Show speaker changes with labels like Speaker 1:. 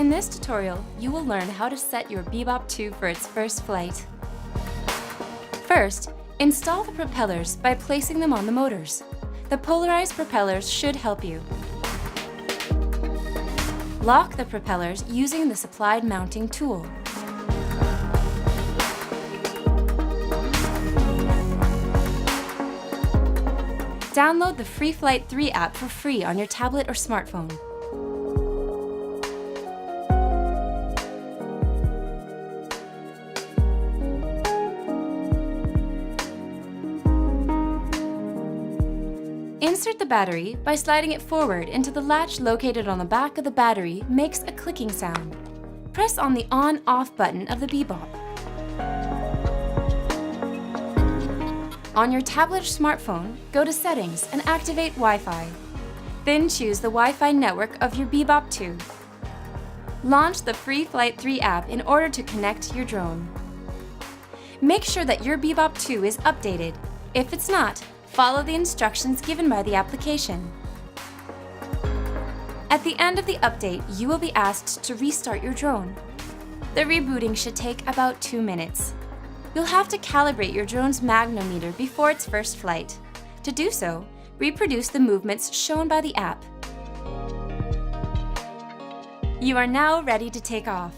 Speaker 1: In this tutorial, you will learn how to set your Bebop 2 for its first flight. First, install the propellers by placing them on the motors. The polarized propellers should help you. Lock the propellers using the supplied mounting tool. Download the Free Flight 3 app for free on your tablet or smartphone. Insert the battery by sliding it forward into the latch located on the back of the battery makes a clicking sound. Press on the on-off button of the Bebop. On your tablet or smartphone, go to Settings and activate Wi-Fi. Then choose the Wi-Fi network of your Bebop 2. Launch the Free Flight 3 app in order to connect your drone. Make sure that your Bebop 2 is updated. If it's not, follow the instructions given by the application. At the end of the update, you will be asked to restart your drone. The rebooting should take about 2 minutes. You'll have to calibrate your drone's magnometer before its first flight. To do so, reproduce the movements shown by the app. You are now ready to take off.